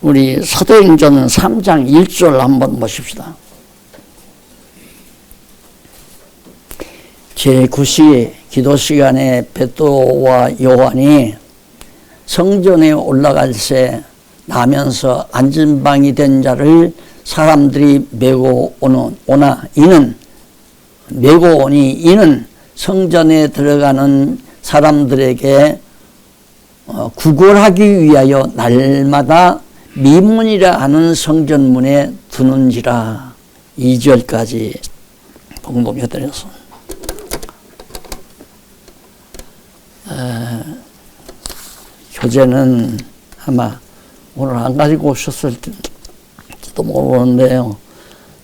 우리 사도행전 3장 1절 한번 보십시다. 제9시 기도 시간에 베드로와 요한이 성전에 올라갈 새 나면서 앉은 방이 된 자를 사람들이 메고 오나 이는 메고 오니 이는 성전에 들어가는 사람들에게 구걸하기 위하여 날마다 미문이라 하는 성전문에 두는지라. 2절까지 공독해드렸어. 교재는 아마 오늘 안 가지고 오셨을지도 모르는데요.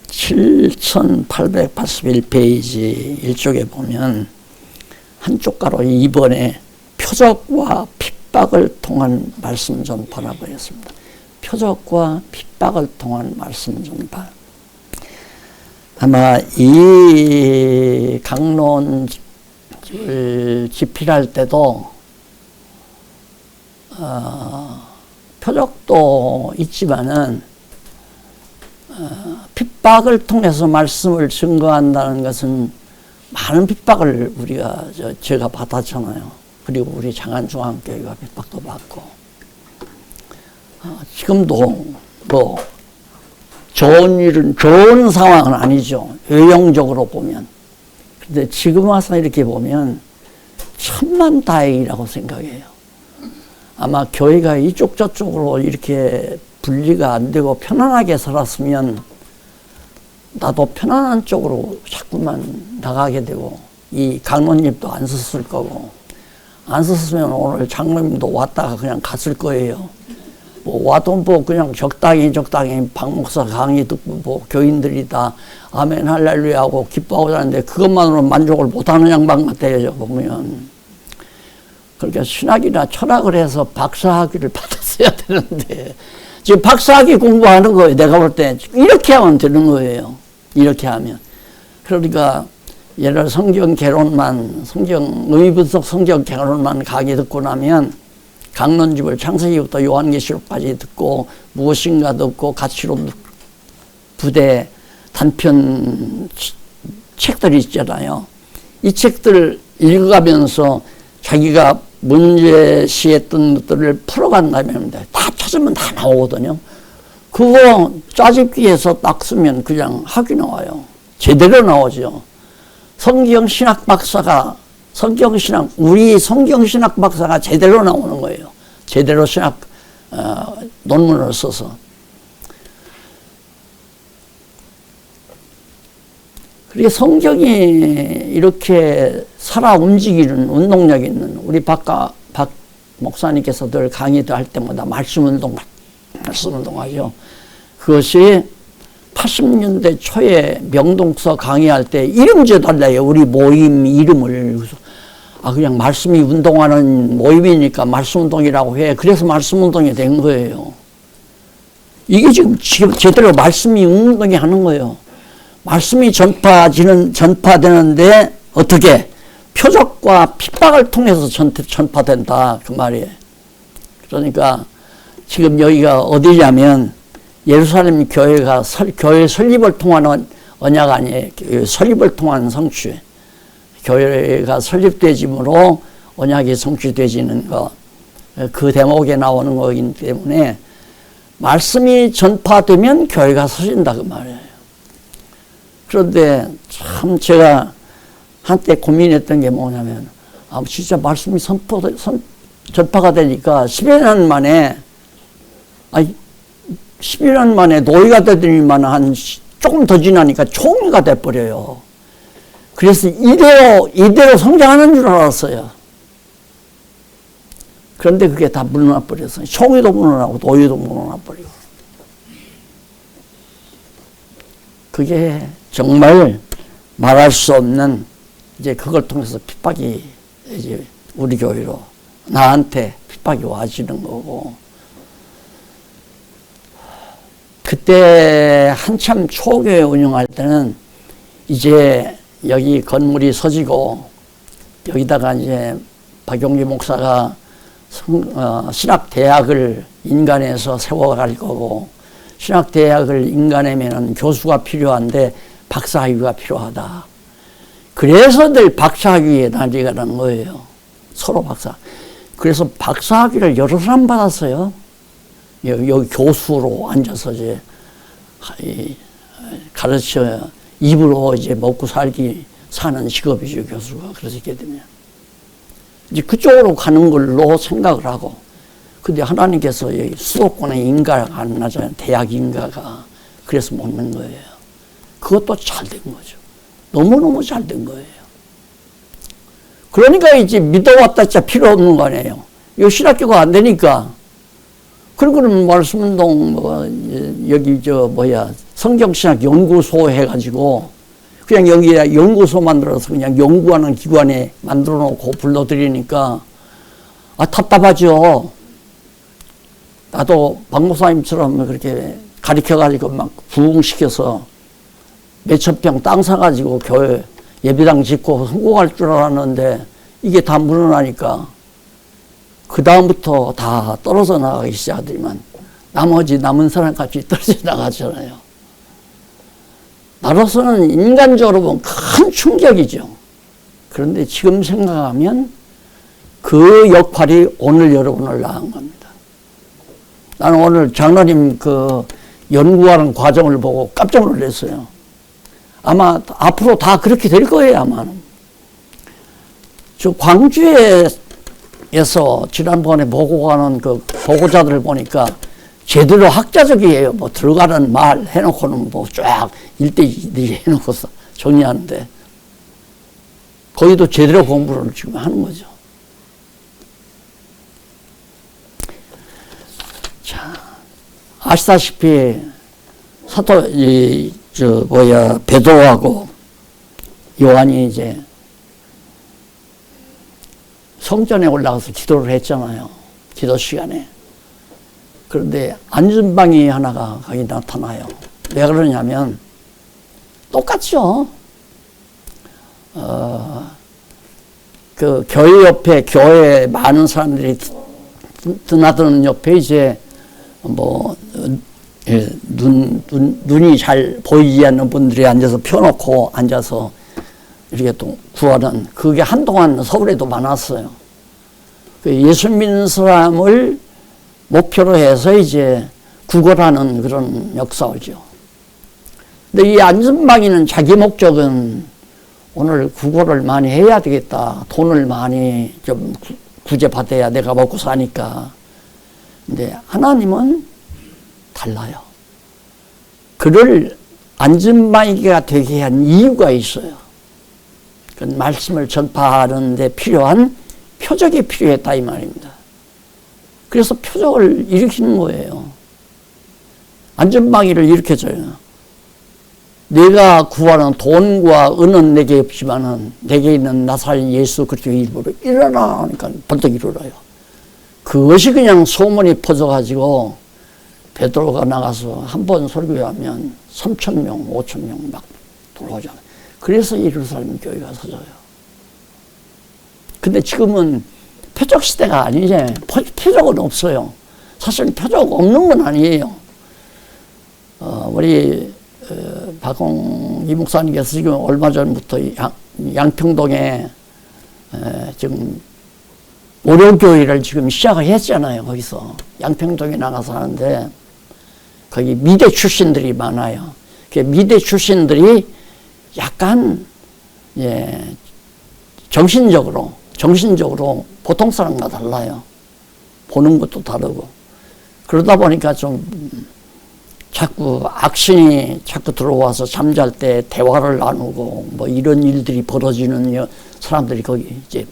7881페이지 1쪽에 보면 한쪽 가로 2번에 표적과 핍박을 통한 말씀 전파라고 했습니다. 표적과 핍박을 통한 말씀 전파. 아마 이 강론을 집필할 때도 표적도 있지만은 핍박을 통해서 말씀을 증거한다는 것은 많은 핍박을 제가 받았잖아요. 그리고 우리 장안중앙교회가 핍박도 받고 지금도 뭐 좋은 상황은 아니죠. 외형적으로 보면. 근데 지금 와서 이렇게 보면 천만다행이라고 생각해요. 아마 교회가 이쪽 저쪽으로 이렇게 분리가 안 되고 편안하게 살았으면 나도 편안한 쪽으로 자꾸만 나가게 되고 이 강론님도 안 썼을 거고 안 썼으면 오늘 장로님도 왔다가 그냥 갔을 거예요. 뭐 와도 뭐 그냥 적당히 박 목사 강의 듣고 뭐 교인들이 다 아멘 할렐루야 하고 기뻐하고 자는데 그것만으로 만족을 못하는 양반 같아요. 보면. 그러니까 신학이나 철학을 해서 박사학위를 받았어야 되는데 지금 박사학위 공부하는 거예요. 내가 볼 때 이렇게 하면 되는 거예요. 이렇게 하면. 그러니까 예를 들어 성경 개론만 의분석 성경 개론만 강의 듣고 나면 강론집을 창세기부터 요한계시록까지 듣고 무엇인가 듣고 가치론 부대 단편 책들이 있잖아요. 이 책들 읽어가면서 자기가 문제시했던 것들을 풀어간다면 다 찾으면 다 나오거든요. 그거 짜집기해서 딱 쓰면 그냥 학위 나와요. 제대로 나오죠. 성경신학 박사가 우리 성경신학 박사가 제대로 나오는 거예요. 제대로 신학 논문을 써서. 그리고 성경이 이렇게 살아 움직이는 운동력 있는 우리 박 목사님께서 늘 강의도 할 때마다 말씀 운동하죠. 그것이 80년대 초에 명동서 강의할 때 이름 지어달래요. 우리 모임 이름을. 그냥 말씀이 운동하는 모임이니까 말씀 운동이라고 해. 그래서 말씀 운동이 된 거예요. 이게 지금 제대로 말씀이 운동이 하는 거예요. 말씀이 전파되는데 어떻게? 표적과 핍박을 통해서 전파된다. 그 말이에요. 그러니까 지금 여기가 어디냐면 예루살렘 교회가 교회 설립을 통한 언약 아니에요. 설립을 통한 성취. 교회가 설립되짐으로 언약이 성취되지는 거. 그 대목에 나오는 거이기 때문에 말씀이 전파되면 교회가 서진다. 그 말이에요. 그런데 참 제가 한때 고민했던 게 뭐냐면 진짜 말씀이 전파가 되니까 10여 년 만에 노예가 되더니만 조금 더 지나니까 총리가 돼버려요. 그래서 이대로 성장하는 줄 알았어요. 그런데 그게 다 물러나버렸어요. 총리도 물러나고 노예도 물러나버리고. 그게 정말 말할 수 없는 이제 그걸 통해서 핍박이 이제 우리 교회로 나한테 핍박이 와지는 거고. 그때 한참 초교회 운영할 때는 이제 여기 건물이 서지고 여기다가 이제 박용기 목사가 신학대학을 인간에서 세워갈 거고, 신학대학을 인간에면 교수가 필요한데 박사학위가 필요하다. 그래서 늘 박사학위에 난리가 나는 거예요. 서로 박사. 그래서 박사학위를 여러 사람 받았어요. 여기 교수로 앉아서 이제 가르쳐 입으로 이제 먹고 살기 사는 직업이죠, 교수가. 그렇게 되면 이제 그쪽으로 가는 걸로 생각을 하고, 근데 하나님께서 여기 수도권에 인가가 안 나잖아요. 대학 인가가. 그래서 먹는 거예요. 그것도 잘 된 거죠. 너무너무 잘 된 거예요. 그러니까 이제 믿어왔다 진짜 필요 없는 거 아니에요. 이거 신학교가 안 되니까. 그러고는 말씀운동 여기 성경신학 연구소 해가지고 그냥 여기에 연구소 만들어서 그냥 연구하는 기관에 만들어 놓고 불러들이니까 답답하죠. 나도 박 목사님처럼 그렇게 가르쳐가지고 막 부흥시켜서 몇천 평 땅 사가지고 교회 예배당 짓고 성공할 줄 알았는데 이게 다 무너나니까 그 다음부터 다 떨어져 나가기 시작하더니만 나머지 남은 사람까지 떨어져 나가잖아요. 나로서는 인간적으로 보면 큰 충격이죠. 그런데 지금 생각하면 그 역할이 오늘 여러분을 낳은 겁니다. 나는 오늘 장로님 그 연구하는 과정을 보고 깜짝 놀랐어요. 아마 앞으로 다 그렇게 될 거예요, 아마. 저 광주에서 지난번에 보고 가는 그 보고자들을 보니까 제대로 학자적이에요. 뭐 들어가는 말 해놓고는 뭐 쫙 1대2 해놓고서 정리하는데 거기도 제대로 공부를 지금 하는 거죠. 자, 아시다시피 베드로하고 요한이 이제 성전에 올라가서 기도를 했잖아요. 기도 시간에. 그런데 안전방이 하나가 거기 나타나요. 왜 그러냐면 똑같죠. 그 교회 옆에 교회에 많은 사람들이 드나드는 옆에 이제 뭐 눈이 잘 보이지 않는 분들이 앉아서 펴놓고 앉아서 이렇게 또 구하는 그게 한동안 서울에도 많았어요. 예수 믿는 사람을 목표로 해서 이제 구걸하는 그런 역사죠. 근데 이 안전방이는 자기 목적은 오늘 구걸을 많이 해야 되겠다. 돈을 많이 좀 구제받아야 내가 먹고 사니까. 근데 하나님은 달라요. 그를 안전방이가 되게 한 이유가 있어요. 그 말씀을 전파하는 데 필요한 표적이 필요했다 이 말입니다. 그래서 표적을 일으키는 거예요. 안전방위를 일으켜줘요. 내가 구하는 돈과 은은 내게 없지만은 내게 있는 나사렛 예수 그리스도의 이름으로 일어나 하니까 벌떡 일어나요. 그것이 그냥 소문이 퍼져가지고 베드로가 나가서 한 번 설교하면 3,000명, 5,000명 막 돌아오잖아요. 그래서 예루살렘 교회가 서져요. 근데 지금은 표적 시대가 아니지. 표적은 없어요. 사실 표적 없는 건 아니에요. 우리 박홍 목사님께서 지금 얼마 전부터 양평동에 지금 오려교회를 지금 시작을 했잖아요. 거기서 양평동에 나가서 하는데 거기 미대 출신들이 많아요. 그 미대 출신들이 약간 정신적으로 보통 사람과 달라요. 보는 것도 다르고. 그러다 보니까 좀 자꾸 악신이 자꾸 들어와서 잠잘 때 대화를 나누고 뭐 이런 일들이 벌어지는 사람들이 거기 이제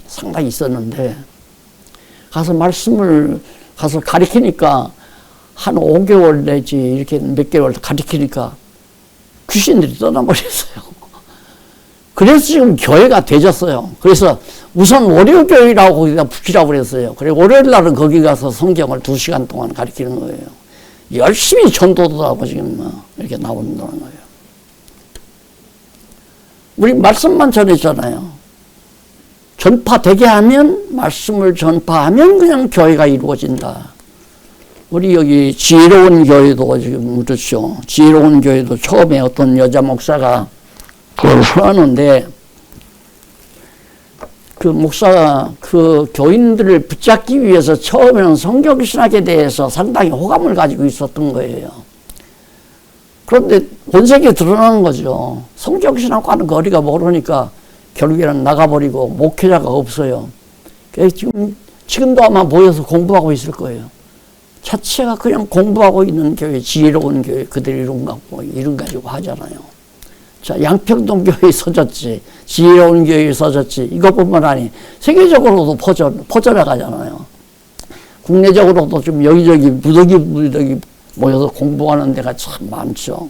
상당히 있었는데 가서 말씀을 가서 가르치니까 한 5개월 내지 이렇게 몇 개월 가르치니까 귀신들이 떠나버렸어요. 그래서 지금 교회가 되졌어요. 그래서 우선 월요교회라고 거기다 붙이라고 그랬어요. 그리고 월요일 날은 거기 가서 성경을 2시간 동안 가르치는 거예요. 열심히 전도도 하고 지금 이렇게 나온다는 거예요. 우리 말씀만 전했잖아요. 전파되게 하면, 말씀을 전파하면 그냥 교회가 이루어진다. 우리 여기 지혜로운 교회도 지금 그렇죠. 지혜로운 교회도 처음에 어떤 여자 목사가 그걸 하는데, 그 목사가 그 교인들을 붙잡기 위해서 처음에는 성경신학에 대해서 상당히 호감을 가지고 있었던 거예요. 그런데 본색이 드러나는 거죠. 성경신학과는 거리가 멀으니까 결국에는 나가버리고 목회자가 없어요. 지금도 아마 모여서 공부하고 있을 거예요. 자체가 그냥 공부하고 있는 교회, 지혜로운 교회, 그들 이름 가지고 하잖아요. 자, 양평동 교회에 써졌지, 지혜로운 교회에 써졌지, 이것뿐만 아니 세계적으로도 퍼져나가잖아요. 국내적으로도 좀 여기저기 무더기 모여서 공부하는 데가 참 많죠.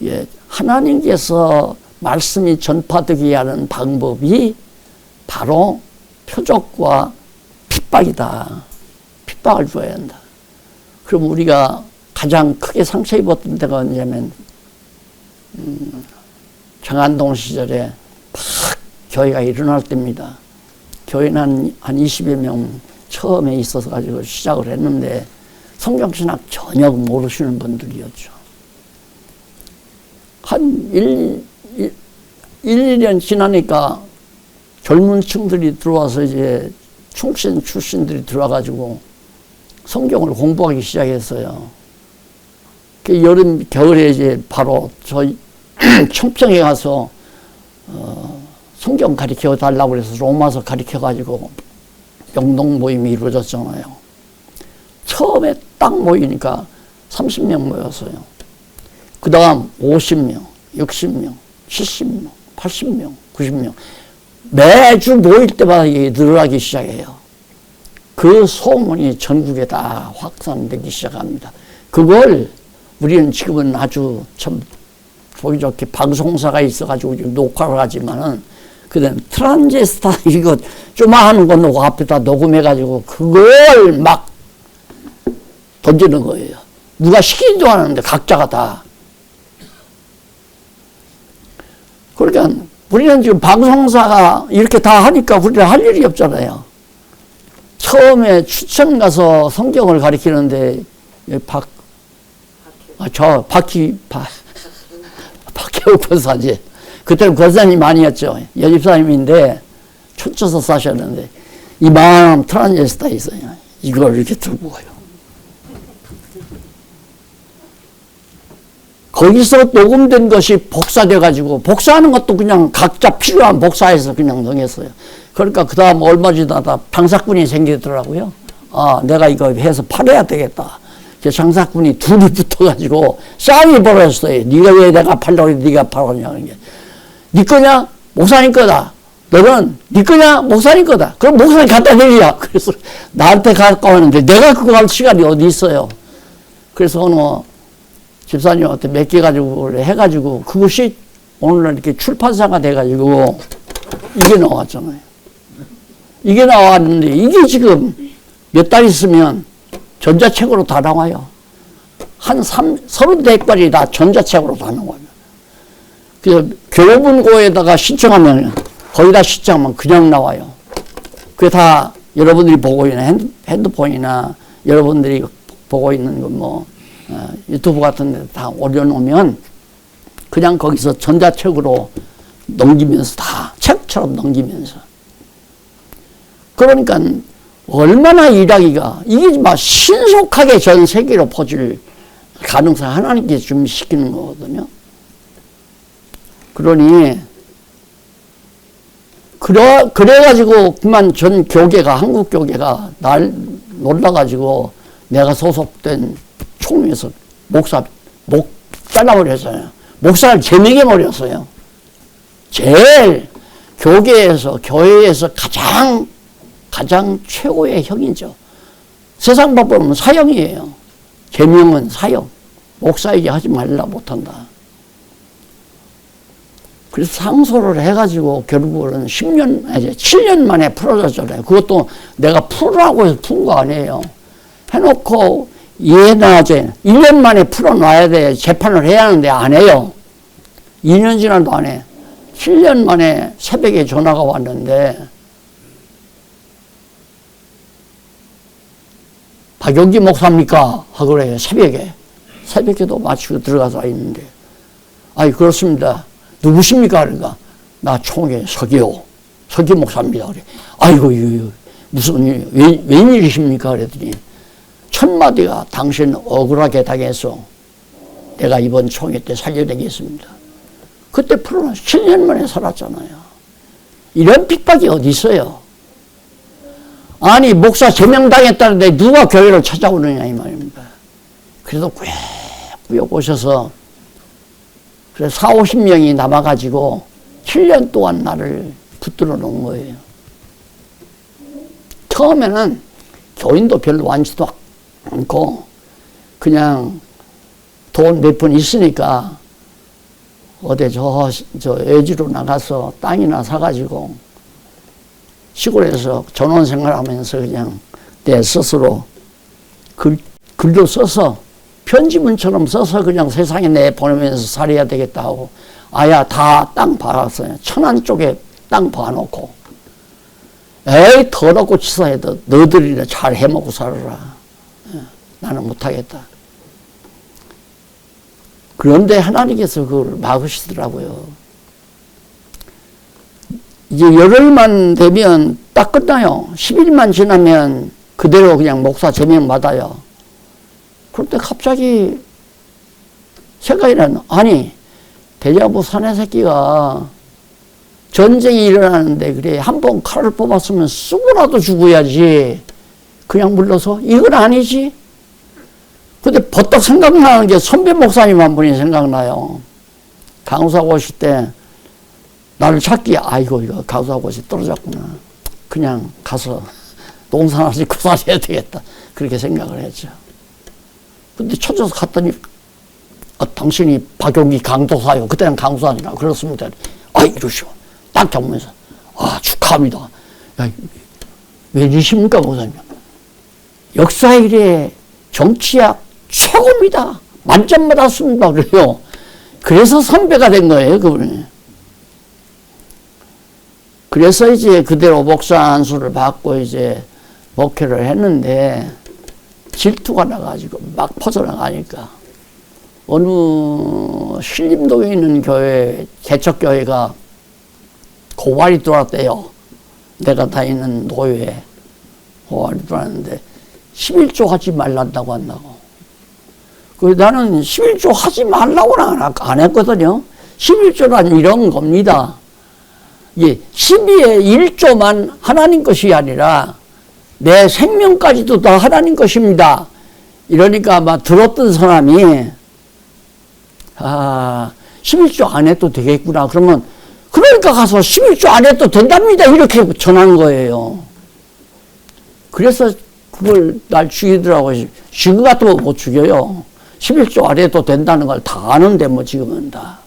예, 하나님께서 말씀이 전파되게 하는 방법이 바로 표적과 핍박이다. 핍박을 줘야 한다. 그럼 우리가 가장 크게 상처 입었던 데가 언제냐면 정한동 시절에 막 교회가 일어날 때입니다. 교회는 한 20여 명 처음에 있어서 가지고 시작을 했는데 성경신학 전혀 모르시는 분들이었죠. 한 1년 지나니까 젊은 층들이 들어와서 이제 충신 출신들이 들어와가지고 성경을 공부하기 시작했어요. 그 여름, 겨울에 이제 바로 저희 청평에 가서 성경 가르쳐 달라고 그래서 로마서 가르쳐 가지고 영동 모임이 이루어졌잖아요. 처음에 딱 모이니까 30명 모였어요. 그 다음 50명, 60명, 70명, 80명, 90명. 매주 모일 때마다 이게 늘어나기 시작해요. 그 소문이 전국에 다 확산되기 시작합니다. 그걸 우리는 지금은 아주 참 보기 좋게 방송사가 있어가지고 녹화를 하지만은 그다음 트란지스타 이거 조그마한 거 놓고 앞에다 녹음해가지고 그걸 막 던지는 거예요. 누가 시키지도 않았는데 각자가 다. 그러니까 우리는 지금 방송사가 이렇게 다 하니까 우리는 할 일이 없잖아요. 처음에 추천 가서 성경을 가르치는데 박혜옥 권사지. 그때는 권사님 아니었죠. 여집사님인데 촌쳐서 사셨는데 이만한 트란지스타 있어요. 이걸 이렇게 들고 가요. 거기서 녹음된 것이 복사돼가지고 복사하는 것도 그냥 각자 필요한 복사해서 그냥 넣었어요. 그러니까 그 다음 얼마 지나다 장사꾼이 생기더라고요. 아, 내가 이거 해서 팔아야 되겠다. 장사꾼이 둘이 붙어가지고 싸움이 벌어졌어요. 네가 왜 내가 팔려고 네가 팔았냐는 게. 네 거냐? 목사님 거다. 너는 네 거냐? 목사님 거다. 그럼 목사님 갖다 드리자. 그래서 나한테 갖고 왔는데 내가 그거 할 시간이 어디 있어요. 그래서 어느 집사님한테 몇 개 가지고 해가지고 그것이 오늘날 이렇게 출판사가 돼가지고 이게 나왔잖아요. 이게 나왔는데 이게 지금 몇 달 있으면 전자책으로 다 나와요. 한 30대까지 다 전자책으로 다 나와요. 그래서 교보문고에다가 신청하면 거기다 신청하면 그냥 나와요. 그게 다 여러분들이 보고 있는 핸드폰이나 여러분들이 보고 있는 거 유튜브 같은 데 다 올려놓으면 그냥 거기서 전자책으로 넘기면서 다 책처럼 넘기면서. 그러니까 얼마나 일하기가 이게 막 신속하게 전 세계로 퍼질 가능성 하나님께 준비시키는 거거든요. 그러니 그래가지고 그만 전 교계가 한국 교계가 날 놀라가지고 내가 소속된 총회에서 목 잘라버렸어요. 목사를 제명해버렸어요. 제일 교회에서 가장 최고의 형이죠. 세상 법은 사형이에요. 제명은 사형. 목사에게 하지 말라 못한다. 그래서 상소를 해가지고 결국은 7년 만에 풀어졌잖아요. 그것도 내가 풀으라고 해서 푼 거 아니에요. 해놓고 예나제 1년 만에 풀어놔야 돼. 재판을 해야 하는데 안 해요. 2년 지나도 안 해. 7년 만에 새벽에 전화가 왔는데 박용기 목사입니까? 하고 그래요. 새벽에도 마치고 들어가서 있는데 아이 그렇습니다. 누구십니까? 그러니까 나 총회 서기호 목사입니다. 그래. 아이고 이거 무슨 웬일이십니까? 그랬더니 첫 마디가 당신 억울하게 당해서 내가 이번 총회 때 살려내겠습니다. 그때 풀어놔 7년 만에 살았잖아요. 이런 핍박이 어디 있어요? 아니 목사 제명당했다는데 누가 교회를 찾아오느냐 이 말입니다. 그래도 꾸역꾸역 오셔서 그래서 40-50명이 남아가지고 7년 동안 나를 붙들어 놓은 거예요. 처음에는 교인도 별로 많지도 않고 그냥 돈 몇 푼 있으니까 어디 저 외지로 나가서 땅이나 사가지고 시골에서 전원 생활하면서 그냥 내 스스로 글도 써서 편지문처럼 써서 그냥 세상에 내보내면서 살아야 되겠다 하고 아야 다 땅 봐놨어요. 천안 쪽에 땅 봐놓고 에이 더럽고 치사해도 너들이나 잘 해먹고 살아라. 나는 못하겠다. 그런데 하나님께서 그걸 막으시더라고요. 이제 열흘만 되면 딱 끝나요. 10일만 지나면 그대로 그냥 목사 제명 받아요. 그런데 갑자기 생각이 나는 아니 대자부 사내 새끼가 전쟁이 일어나는데 그래 한번 칼을 뽑았으면 쓰고라도 죽어야지 그냥 물러서 이건 아니지. 근데 버떡 생각나는 게 선배 목사님 한 분이 생각나요. 강사고 오실 때 나를 찾기에 아이고 이거 강사고 오실 떨어졌구나. 그냥 가서 농사나 짓고 살아야 되겠다. 그렇게 생각을 했죠. 근데 찾아서 갔더니 당신이 박용기 강도사요. 그때는 강도사니까 그렇습니다. 아 이러시오. 딱 잡으면서 축하합니다. 야, 웬일이십니까 목사님. 역사 이래 정치학 최고입니다. 만점 받았습니다. 그래요. 그래서 선배가 된 거예요, 그분이. 그래서 이제 그대로 목사 안수를 받고 이제 목회를 했는데 질투가 나가지고 막 퍼져나가니까 어느 신림동에 있는 교회, 개척교회가 고발이 들어왔대요. 내가 다니는 노예에 고발이 들어왔는데 11조 하지 말란다고 한다고. 나는 11조 하지 말라고는 안 했거든요. 11조란 이런 겁니다. 이게 12의 1조만 하나님 것이 아니라 내 생명까지도 다 하나님 것입니다. 이러니까 아마 들었던 사람이 11조 안 해도 되겠구나. 그러니까 가서 11조 안 해도 된답니다. 이렇게 전한 거예요. 그래서 그걸 날 죽이더라고요. 지금 같으면 못 죽여요. 11조 안 해도 된다는 걸 다 아는데 뭐 지금은 다.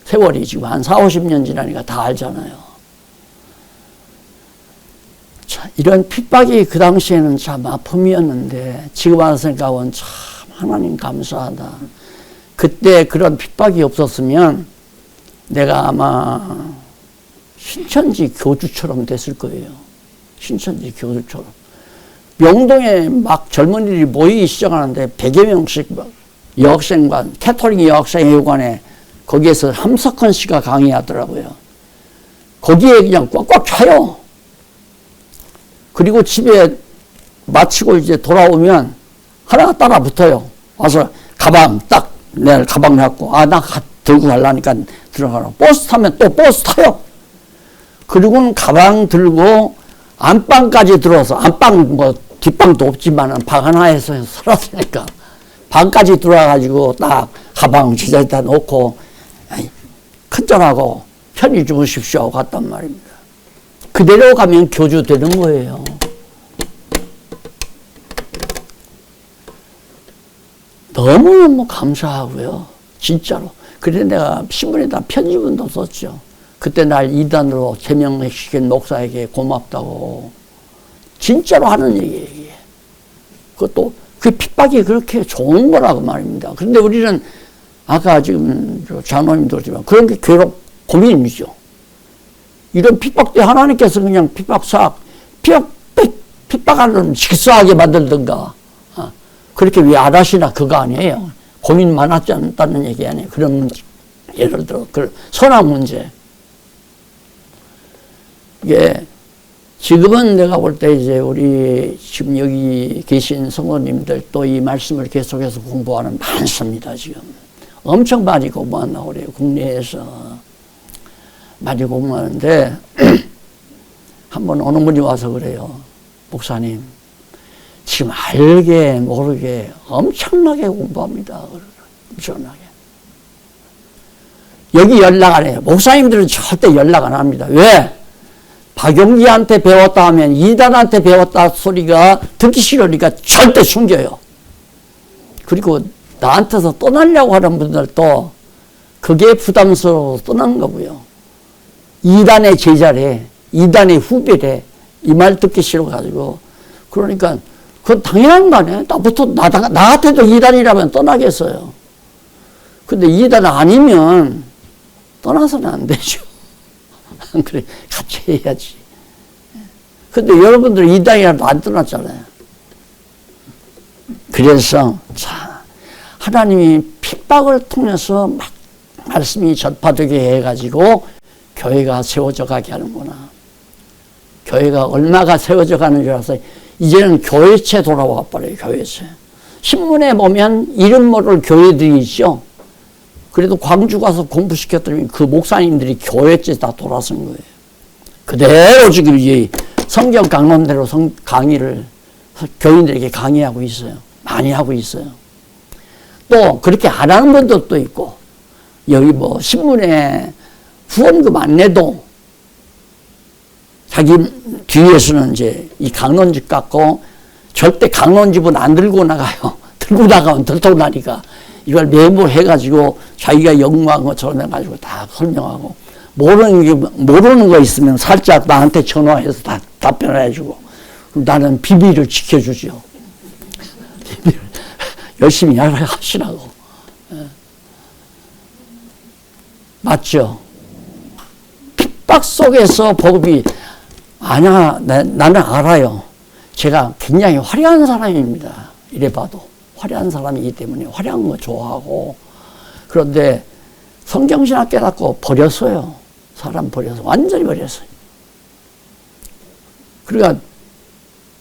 세월이 지금 한 40-50년 지나니까 다 알잖아요. 자, 이런 핍박이 그 당시에는 참 아픔이었는데 지금 와서 생각하면 참 하나님 감사하다. 그때 그런 핍박이 없었으면 내가 아마 신천지 교주처럼 됐을 거예요. 신천지 교주처럼. 명동에 막 젊은이들이 모이기 시작하는데 100여 명씩 여학생관, 캐톨릭 여학생회관에 거기에서 함석헌 씨가 강의하더라고요. 거기에 그냥 꽉꽉 차요. 그리고 집에 마치고 이제 돌아오면 하나가 따라 붙어요. 와서 가방 딱 내 가방 갖고 나 들고 가려니까 들어가라. 버스 타면 또 버스 타요. 그리고는 가방 들고 안방까지 들어와서 안방 뭐 뒷방도 없지만 방 하나에서 살았으니까 방까지 들어와가지고 딱 가방 제자리에다 놓고 큰절하고 편히 주무십시오 하고 갔단 말입니다. 그대로 가면 교주 되는 거예요. 너무너무 감사하고요. 진짜로. 그래서 내가 신문에다 편지문도 썼죠. 그때 날 이단으로 제명시킨 목사에게 고맙다고. 진짜로 하는 얘기예요. 이게. 그것도 그 핍박이 그렇게 좋은 거라고 말입니다. 그런데 우리는 아까 지금 장로님도 그렇지만 그런 게 고민이죠. 이런 핍박도 하나님께서 그냥 핍박하려면 직사하게 만들든가. 그렇게 왜 안 하시나 그거 아니에요. 고민 많았지 않다는 얘기 아니에요. 그런 예를 들어 그 선악 문제. 이게 지금은 내가 볼 때 이제 우리 지금 여기 계신 성도님들 또 이 말씀을 계속해서 공부하는 많습니다. 지금 엄청 많이 공부한다고 그래요. 국내에서 많이 공부하는데 한번 어느 분이 와서 그래요. 목사님 지금 알게 모르게 엄청나게 공부합니다. 엄청나게. 여기 연락 안 해요. 목사님들은 절대 연락 안 합니다. 왜? 박용기한테 배웠다 하면 이단한테 배웠다 소리가 듣기 싫으니까 절대 숨겨요. 그리고 나한테서 떠나려고 하는 분들도 그게 부담스러워서 떠난 거고요. 이단의 제자래, 이단의 후배래, 이 말 듣기 싫어가지고. 그러니까 그건 당연한 거 아니에요. 나한테도 이단이라면 떠나겠어요. 근데 이단 아니면 떠나서는 안 되죠. 그래, 같이 해야지. 근데 여러분들 이단이라도 안 떠났잖아요. 그래서, 자, 하나님이 핍박을 통해서 막 말씀이 전파되게 해가지고 교회가 세워져 가게 하는구나. 교회가 얼마가 세워져 가는 줄 알아서 이제는 교회체 돌아와 버려요, 교회체. 신문에 보면 이름 모를 교회들이 있죠. 그래도 광주 가서 공부시켰더니 그 목사님들이 교회째 다 돌아선 거예요. 그대로 지금 이제 성경 강론대로 강의를 교인들에게 강의하고 있어요. 많이 하고 있어요. 또 그렇게 안 하는 분들도 있고, 여기 뭐 신문에 후원금 안 내도 자기 뒤에서는 이제 이 강론집 갖고 절대 강론집은 안 들고 나가요. 들고 나가면 들통나니까 이걸 메모해가지고 자기가 연구한 것처럼 해가지고 다 설명하고, 모르는 거 있으면 살짝 나한테 전화해서 다 답변을 해주고, 나는 비밀을 지켜주죠. 비밀 열심히 하시라고. 맞죠? 핍박 속에서 복음이, 아니야, 나는 알아요. 제가 굉장히 화려한 사람입니다. 이래 봐도. 화려한 사람이기 때문에 화려한 거 좋아하고. 그런데 성경신학 깨닫고 버렸어요. 사람 버려서. 완전히 버렸어요. 그러니까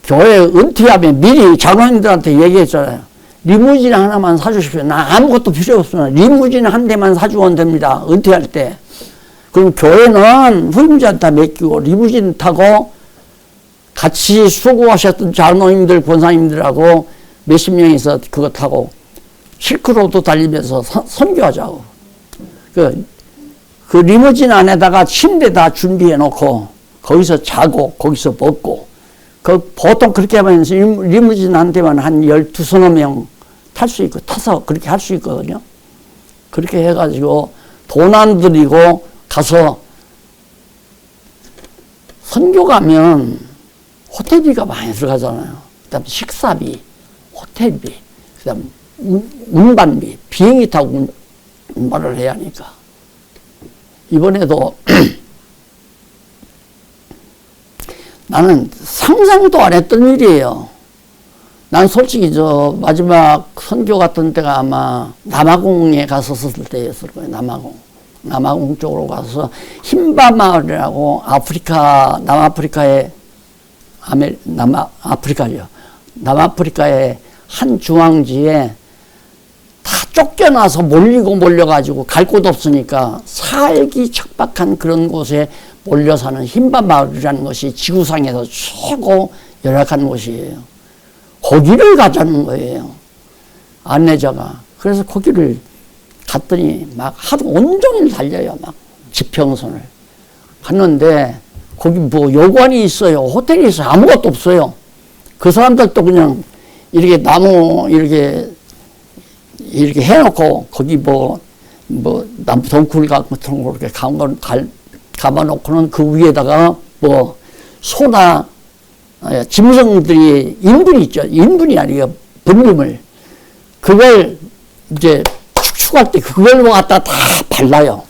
교회 은퇴하면 미리 장로님들한테 얘기했잖아요. 리무진 하나만 사주십시오. 나 아무것도 필요 없으면 리무진 한 대만 사주면 됩니다. 은퇴할 때. 그럼 교회는 후임자한테 맡기고 리무진 타고 같이 수고하셨던 장로님들, 권사님들하고 몇십 명이서 그거 타고 실크로드 달리면서 선교하자고. 그 리무진 안에다가 침대 다 준비해 놓고 거기서 자고 거기서 먹고, 보통 그렇게 하면 리무진 한 대만 한 12서너 명 탈 수 있고, 타서 그렇게 할 수 있거든요. 그렇게 해가지고 돈 안 들이고 가서 선교 가면 호텔비가 많이 들어가잖아요. 그 다음 식사비, 호텔비, 그 다음 운반비, 비행기 타고 운반을 해야 하니까. 이번에도 나는 상상도 안 했던 일이에요. 난 솔직히 마지막 선교 갔던 때가 아마 남아공에 갔었을 때였을 거예요. 남아공 쪽으로 가서 힌바 마을이라고 남아프리카의 한 중앙지에 다 쫓겨나서 몰려가지고 갈 곳 없으니까 살기 척박한 그런 곳에 몰려 사는 힌바 마을이라는 것이 지구상에서 최고 열악한 곳이에요. 거기를 가자는 거예요. 안내자가. 그래서 거기를 갔더니 막 하루 온종일 달려요. 막 지평선을. 갔는데 거기 뭐 여관이 있어요. 호텔이 있어요. 아무것도 없어요. 그 사람들도 그냥 이렇게 나무 이렇게 해놓고 거기 나무 덩굴 같은 거 이렇게 감아놓고는 그 위에다가 소나 짐승들이 인분이 있죠. 인분이 아니고 분유물. 그걸 이제 축축할 때 그걸 갖다 다 발라요.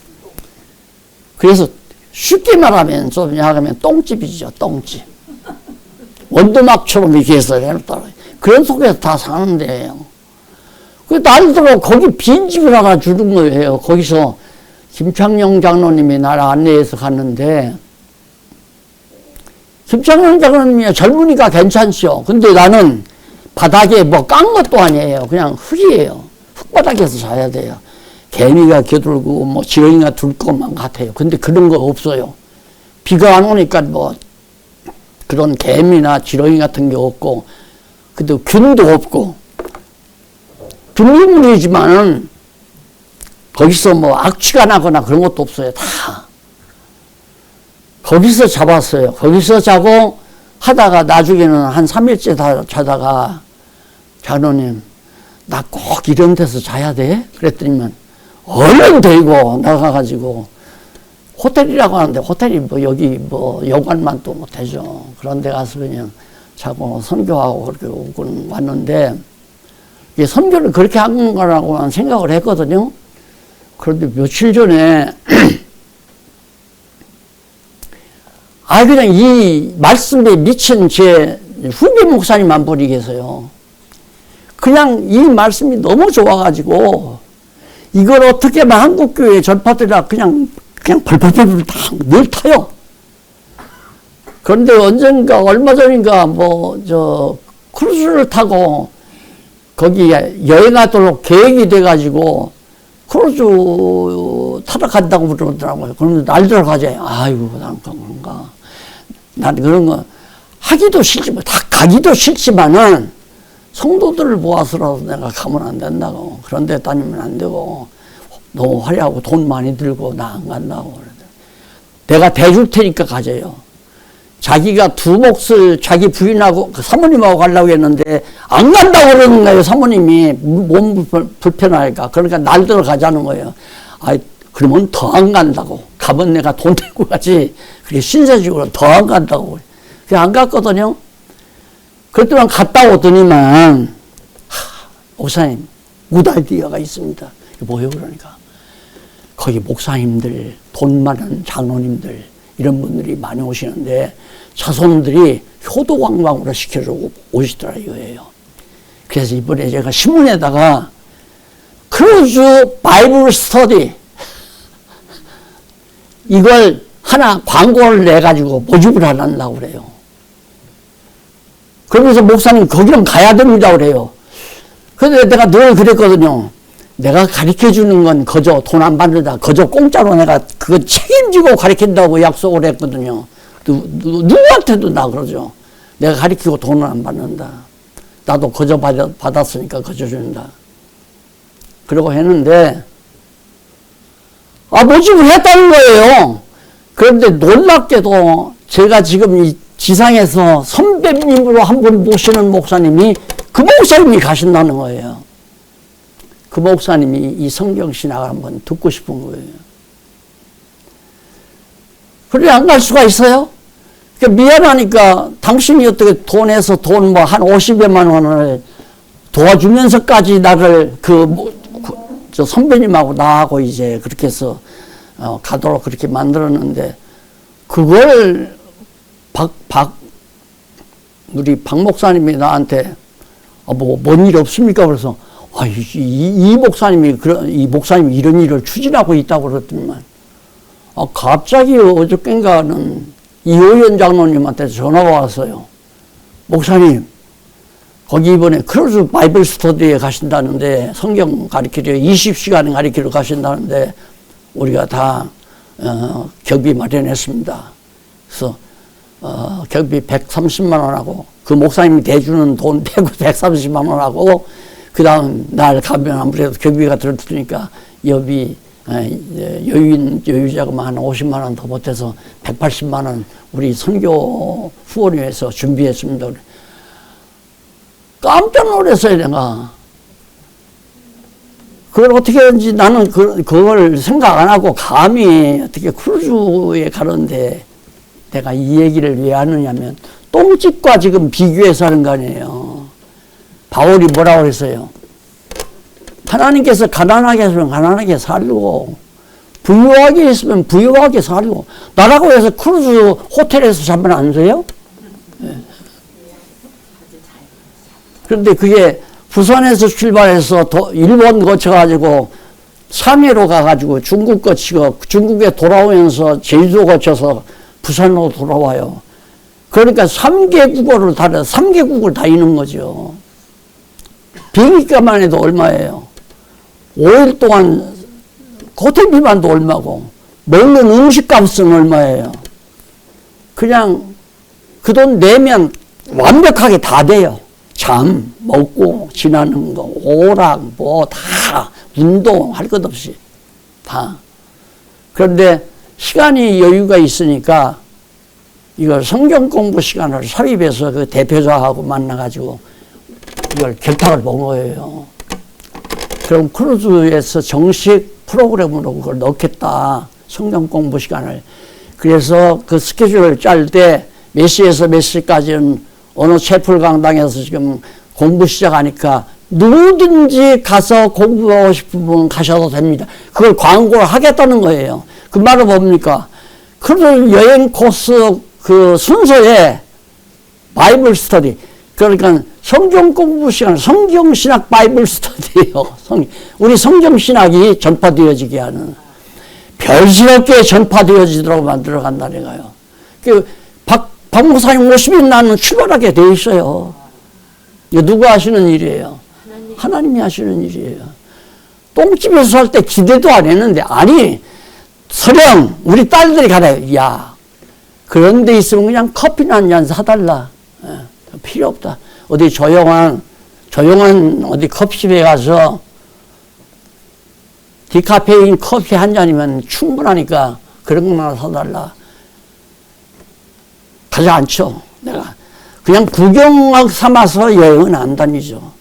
그래서 쉽게 말하면 좀 야하면 똥집이죠, 똥집. 원두막처럼 이렇게 해서 해놨다. 그런 속에서 다 사는데요. 그 날들어 거기 빈집을 하나 주는 거예요. 거기서 김창룡 장로님이 나를 안내해서 갔는데, 김창룡 장로님이 젊으니까 괜찮죠. 근데 나는 바닥에 뭐 깐 것도 아니에요. 그냥 흙이에요. 흙바닥에서 자야 돼요. 개미가 겨들고 뭐 지렁이가 둘 것만 같아요. 근데 그런 거 없어요. 비가 안 오니까 뭐 그런 개미나 지렁이 같은 게 없고, 근데 균도 없고, 둥글물이지만은 거기서 뭐 악취가 나거나 그런 것도 없어요. 다 거기서 잡았어요. 거기서 자고 하다가 나중에는 한 3일째 자다가 장로님, 나 꼭 이런 데서 자야 돼? 그랬더니만 얼른 데리고 나가가지고 호텔이라고 하는데, 호텔이 뭐 여기 뭐 여관만 또 못하죠. 그런 데 가서 그냥 자고 선교하고 그렇게 오고 왔는데, 이게 선교를 그렇게 한 거라고 생각을 했거든요. 그런데 며칠 전에 그냥 이 말씀에 미친 제 후배 목사님 한 분이 계세요. 그냥 이 말씀이 너무 좋아가지고 이걸 어떻게 하면 한국교회 전파들이라 그냥 벌벌벌 늘 타요. 그런데 언젠가 얼마 전인가 크루즈를 타고 거기 여행하도록 계획이 돼가지고 크루즈 타러 간다고 그러더라고요. 그러면 날 들어가자. 아이고, 난 그런가. 난 그런 거 하기도 싫지만, 다 가기도 싫지만은 성도들을 모아서라도 내가 가면 안 된다고. 그런 데 다니면 안 되고, 너무 화려하고 돈 많이 들고 나 안 간다고. 내가 대줄 테니까 가져요. 자기가 두 몫을 자기 부인하고 사모님하고 가려고 했는데 안 간다고 그러는 거예요. 사모님이 몸 불편하니까. 그러니까 날 들어 가자는 거예요. 그러면 더 안 간다고. 가면 내가 돈 내고 가지. 그게 신세적으로 더 안 간다고. 그냥 안 갔거든요. 그랬더니 갔다 오더니만, 목사님, 굿아이디어가 있습니다. 뭐예요? 그러니까. 거기 목사님들, 돈 많은 장로님들, 이런 분들이 많이 오시는데, 자손들이 효도관광으로 시켜주고 오시더라 이거예요. 그래서 이번에 제가 신문에다가 크루즈 바이블 스터디 이걸 하나 광고를 내가지고 모집을 하려고 그래요. 그러면서 목사님 거기는 가야 됩니다 그래요. 그런데 내가 늘 그랬거든요. 내가 가르쳐주는 건 그저 돈 안 받는다. 그저 공짜로 내가 그거 책임지고 가르친다고 약속을 했거든요. 누구한테도 나 그러죠. 내가 가르치고 돈을 안 받는다. 나도 그저 받았으니까 그저 준다. 그러고 했는데, 모집을 했다는 거예요. 그런데 놀랍게도 제가 지금 이 지상에서 선배님으로 한 분 모시는 목사님이 그 목사님이 가신다는 거예요. 그 목사님이 이 성경 신학을 한번 듣고 싶은 거예요. 그래 안 갈 수가 있어요? 그러니까 미안하니까 당신이 어떻게 돈에서 돈 뭐 한 50여만 원을 도와주면서까지 나를 저 선배님하고 나하고 이제 그렇게 해서 가도록 그렇게 만들었는데, 그걸 우리 박 목사님이 나한테 뭔 일 없습니까? 그래서 이 목사님이 이런 일을 추진하고 있다고 그랬더니만, 갑자기 어저께인가는 이호연 장로님한테 전화가 왔어요. 목사님, 거기 이번에 크루즈 바이블 스터디에 가신다는데, 성경 가르치려 20시간 가르치러 가신다는데, 우리가 다 경비 마련했습니다. 그래서 경비 130만 원하고 그 목사님이 대주는 돈 빼고 130만 원하고, 그 다음 날 가면 아무래도 경비가 들어주니까 여유자금 한 50만 원 더 보태서 180만 원 우리 선교 후원위에서 준비했습니다. 깜짝 놀랐어요, 내가. 그걸 어떻게 하는지 나는 그걸 생각 안 하고 감히 어떻게 크루즈에 가는데, 내가 이 얘기를 왜 하느냐면 똥집과 지금 비교해서 하는 거 아니에요. 바울이 뭐라고 했어요? 하나님께서 가난하게 하시면 가난하게 살고 부유하게 있으면 부유하게 살고, 나라고 해서 크루즈 호텔에서 자면 안 돼요? 네. 그런데 그게 부산에서 출발해서 일본 거쳐가지고 상해로 가가지고 중국 거치고 중국에 돌아오면서 제주도 거쳐서 부산으로 돌아와요. 그러니까 3개국어를 3개국을 다니는 거죠. 비행기값만 해도 얼마예요? 5일 동안 호텔비만도 얼마고, 먹는 음식값은 얼마예요? 그냥 그 돈 내면 완벽하게 다 돼요. 잠, 먹고, 지나는 거, 오락, 뭐, 다, 운동, 할 것 없이. 다. 그런데 시간이 여유가 있으니까 이걸 성경 공부 시간을 삽입해서 그 대표자하고 만나가지고 이걸 결탁을 본 거예요. 그럼 크루즈에서 정식 프로그램으로 그걸 넣겠다. 성경 공부 시간을. 그래서 그 스케줄을 짤 때 몇 시에서 몇 시까지는 어느 채플 강당에서 지금 공부 시작하니까 누구든지 가서 공부하고 싶은 분 가셔도 됩니다. 그걸 광고를 하겠다는 거예요. 그 말은 뭡니까? 크루즈 여행 코스 그 순서에 바이블 스터디, 그러니까 성경 공부 시간, 성경신학 바이블 스터디예요. 우리 성경신학이 전파되어지게 하는, 별스럽게 전파되어지도록 만들어간다니까요. 박 목사님 모시면 나는 출발하게 돼 있어요. 이거 누가 하시는 일이에요? 하나님이 하시는 일이에요. 똥집에서 살 때 기대도 안 했는데, 아니, 서령, 우리 딸들이 가래. 야, 그런 데 있으면 그냥 커피나 한 잔 사달라. 필요 없다. 어디 조용한 어디 커피집에 가서 디카페인 커피 한 잔이면 충분하니까 그런 거나 사달라. 가지 않죠. 내가 그냥 구경 삼아서 여행은 안 다니죠.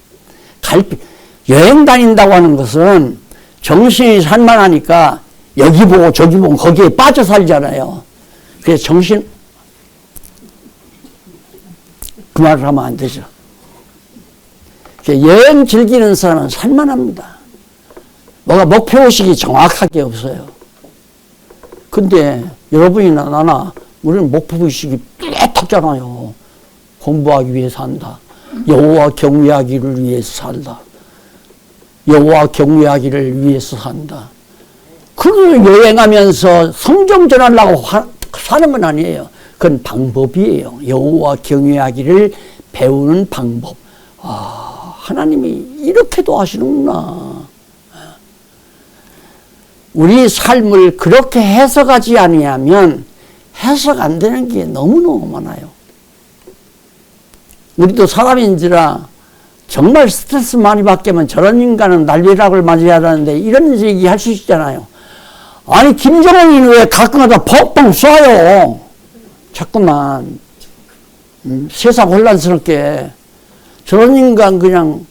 여행 다닌다고 하는 것은 정신이 산만하니까 여기 보고 저기 보고 거기에 빠져 살잖아요. 그래서 그 말을 하면 안 되죠. 여행 즐기는 사람은 산만합니다. 뭐가 목표의식이 정확하게 없어요. 근데 여러분이나 나나 우리는 목표의식이 뚜렷하잖아요. 공부하기 위해서 산다. 여호와 경외하기를 위해서 산다. 여호와 경외하기를 위해서 산다. 그걸 여행하면서 성경 전하려고 사는 건 아니에요. 그건 방법이에요. 여호와 경외하기를 배우는 방법. 아, 하나님이 이렇게도 하시는구나. 우리 삶을 그렇게 해석하지 아니하면 해석 안 되는 게 너무너무 많아요. 우리도 사람인지라 정말 스트레스 많이 받게면 저런 인간은 난리락을 맞아야 하는데 이런 얘기 할 수 있잖아요. 아니, 김정은이 왜 가끔가다 펑펑 쏴요? 자꾸만. 세상 혼란스럽게. 저런 인간 그냥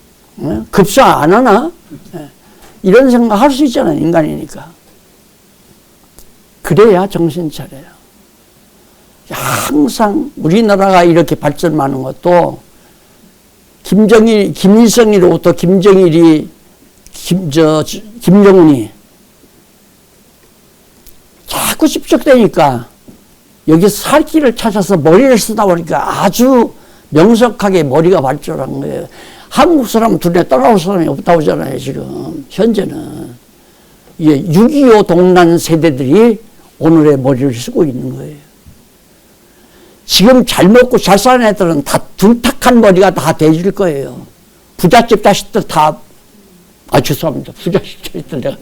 급사 안 하나? 이런 생각 할 수 있잖아요. 인간이니까. 그래야 정신 차려요. 항상 우리나라가 이렇게 발전하는 것도 김일성이로부터 김정은이 자꾸 집적되니까 여기 살 길을 찾아서 머리를 쓰다 보니까 아주 명석하게 머리가 발전한 거예요. 한국 사람 둘에 따라올 사람이 없다고 하잖아요, 지금. 현재는. 이게 6.25 동란 세대들이 오늘의 머리를 쓰고 있는 거예요. 지금 잘 먹고 잘 사는 애들은 다 둔탁한 머리가 다 돼질 거예요. 부잣집 자식들 다, 죄송합니다. 부잣집 자식들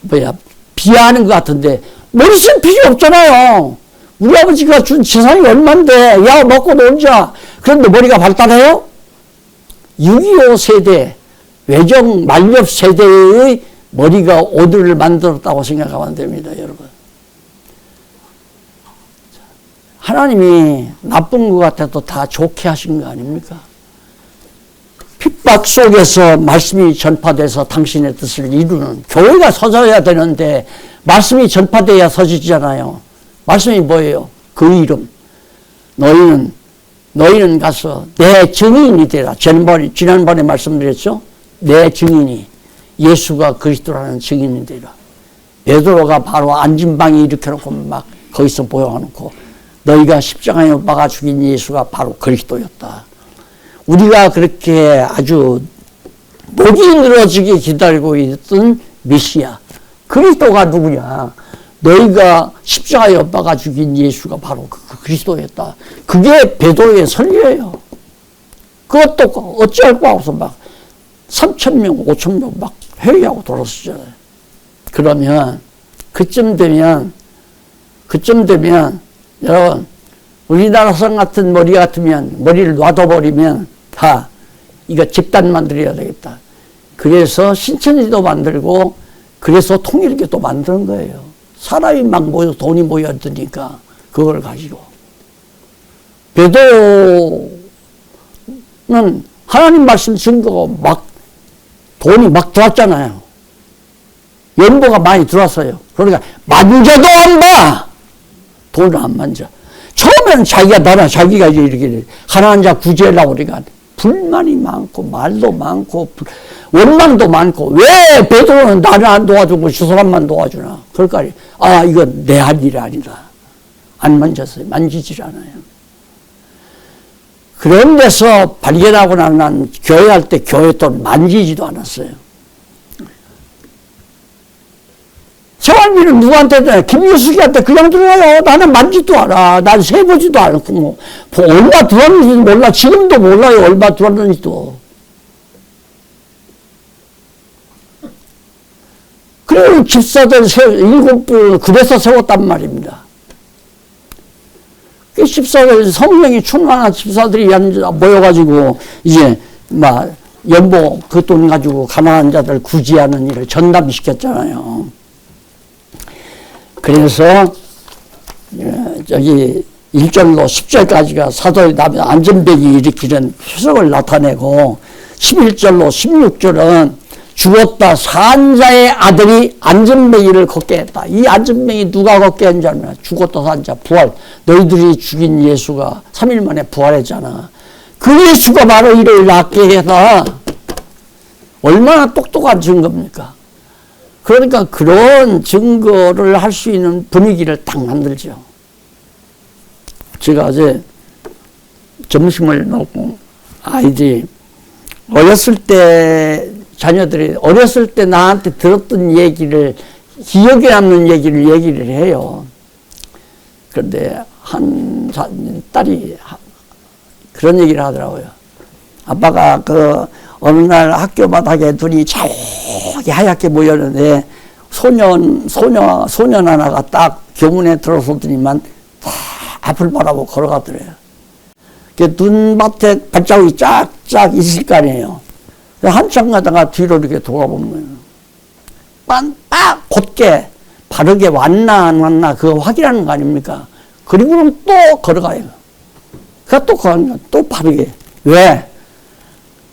내가, 비하하는 것 같은데, 머리 쓸 필요 없잖아요. 우리 아버지가 준 재산이 얼만데, 야, 먹고 놀자. 그런데 머리가 발달해요? 6.25 세대, 외정 만렵 세대의 머리가 오늘을 만들었다고 생각하면 됩니다, 여러분. 하나님이 나쁜 것 같아도 다 좋게 하신 거 아닙니까? 핍박 속에서 말씀이 전파돼서 당신의 뜻을 이루는 교회가 서져야 되는데 말씀이 전파돼야 서지잖아요. 말씀이 뭐예요? 그 이름. 너희는 가서 내 증인이 되라. 지난번에 말씀드렸죠? 내 증인이 예수가 그리스도라는 증인이 되라. 베드로가 바로 안진방에 일으켜놓고 막 거기서 보여놓고 너희가 십자가에 못 박아 죽인 예수가 바로 그리스도였다. 우리가 그렇게 아주 목이 늘어지게 기다리고 있던 메시아 그리스도가 누구냐? 너희가 십자가에 못 박아 죽인 예수가 바로 그 그리스도였다. 그게 베드로의 설교예요. 그것도 어찌할 바 없어 막 3,000명, 5,000명 막 회의하고 돌아서잖아요. 그러면 그쯤 되면 여러분 우리나라 사람 같은 머리 같으면 머리를 놔둬버리면 다 이거 집단 만들어야 되겠다. 그래서 신천지도 만들고 그래서 통일교도 만드는 거예요. 사람이 막 모여 돈이 모여드니까 그걸 가지고 베드로는 하나님 말씀 증거가 막 돈이 막 들어왔잖아요. 연보가 많이 들어왔어요. 그러니까 만져도 안 봐. 돈을 안 만져. 처음에는 자기가 나라 자기가 이렇게 가난한 자 구제하려고 그러니까 불만이 많고 말도 많고 원망도 많고 왜 베드로는 나를 안 도와주고 저 사람만 도와주나. 그러니까 아 이건 내 할 일이 아니다. 안 만졌어요. 만지질 않아요. 그런 데서 발견하고 난 교회 할 때 교회 돈 만지지도 않았어요. 생활비는 누구한테 김유숙이한테 그냥 들어가요. 나는 만지도 않아. 난 세보지도 않고 뭐 얼마 들었는지도 몰라. 지금도 몰라요. 얼마 들었는지도. 그래서 집사들 7분 그래서 세웠단 말입니다. 그 집사들 성령이 충만한 집사들이 모여가지고 이제 막 연보 그 돈 가지고 가난한 자들 구제하는 일을 전담시켰잖아요. 그래서 저기 1절로 10절까지가 사도의 남의 안전병이 일으키는 표적을 나타내고 11절로 16절은 죽었다 산 자의 아들이 안전뱅이를 걷게 했다. 이 안전뱅이 누가 걷게 한지 알면 죽었다 산 자 부활. 너희들이 죽인 예수가 3일 만에 부활했잖아. 그 예수가 바로 이를 낫게 해서 얼마나 똑똑한 증거입니까? 그러니까 그런 증거를 할 수 있는 분위기를 딱 만들죠. 제가 어제 점심을 먹고 아이들이 어렸을 때 자녀들이 어렸을 때 나한테 들었던 얘기를 기억에 남는 얘기를 해요. 그런데 한 딸이 그런 얘기를 하더라고요. 아빠가 그 어느 날 학교 바닥에 눈이 저기 하얗게 모였는데 소년 하나가 딱 교문에 들어서더니만 다 앞을 바라보고 걸어가더래요. 그 눈밭에 발자국이 쫙쫙 있을 거 아니에요. 한참 가다가 뒤로 이렇게 돌아보면 딱 곧게 바르게 왔나 안 왔나 그거 확인하는 거 아닙니까? 그리고는 또 걸어가요. 그러니까 또 바르게. 왜?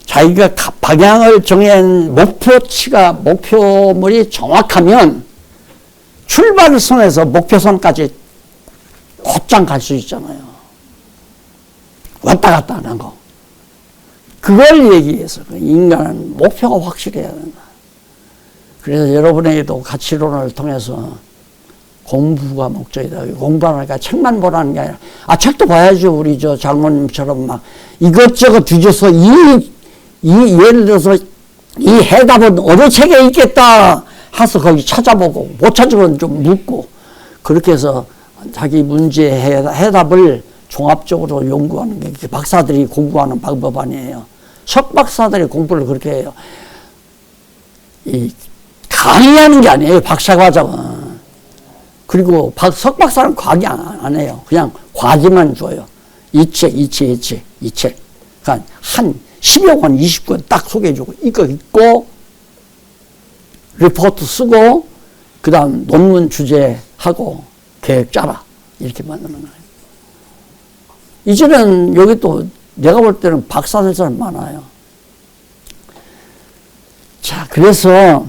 자기가 방향을 정한 목표물이 정확하면 출발선에서 목표선까지 곧장 갈 수 있잖아요. 왔다 갔다 안 한 거. 그걸 얘기해서 인간은 목표가 확실해야 된다. 그래서 여러분에게도 가치론을 통해서 공부가 목적이다. 공부하니까 책만 보라는 게 아니라 책도 봐야죠. 우리 저 장모님처럼 막 이것저것 뒤져서 예를 들어서 이 해답은 어느 책에 있겠다 해서 거기 찾아보고 못 찾으면 좀 묻고 그렇게 해서 자기 문제의 해답을 종합적으로 연구하는 게 박사들이 공부하는 방법 아니에요. 석박사들이 공부를 그렇게 해요. 강의하는 게 아니에요. 박사과정은. 그리고 석박사는 강의 안 해요. 그냥 과제만 줘요. 이 책. 그러니까 한 10여 권, 20권 딱 소개해주고 이거 읽고 리포트 쓰고 그 다음 논문 주제하고 계획 짜라. 이렇게 만드는 거예요. 이제는 여기 또 내가 볼 때는 박사들 사람 많아요. 자, 그래서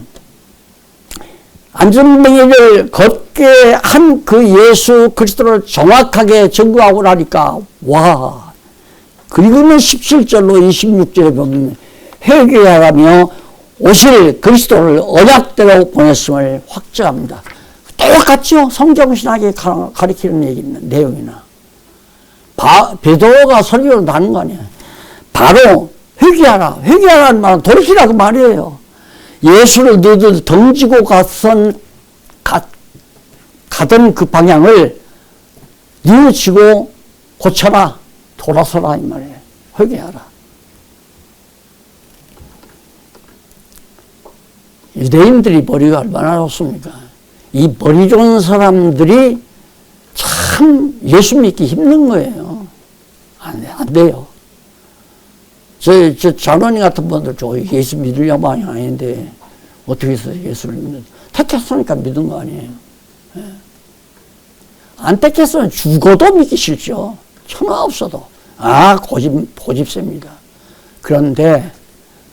안전뱅이를 걷게 한 그 예수 그리스도를 정확하게 증거하고 나니까 와. 그리고는 17절로 26절에 보면 회개하라며 오실 그리스도를 언약대로 보냈음을 확증합니다. 똑같죠? 성경신학에 가리키는 얘기는 내용이나. 베드로가 설교를 하는 거 아니에요. 바로 회개하라. 회개하라는 말은 돌이키라고 말이에요. 예수를 너희들 던지고 가던 그 방향을 뉘우치고 고쳐라. 돌아서라 이 말이에요. 회개하라. 유대인들이 머리가 얼마나 좋습니까? 이 머리 좋은 사람들이 참 예수 믿기 힘든 거예요. 안 돼요. 저 장로님 같은 분들 예수 믿으려고 하는 게 아닌데 어떻게 해서 예수를 믿는? 택했으니까 믿은 거 아니에요. 예. 안 택했으면 죽어도 믿기 싫죠. 천하 없어도. 고집셉니다. 그런데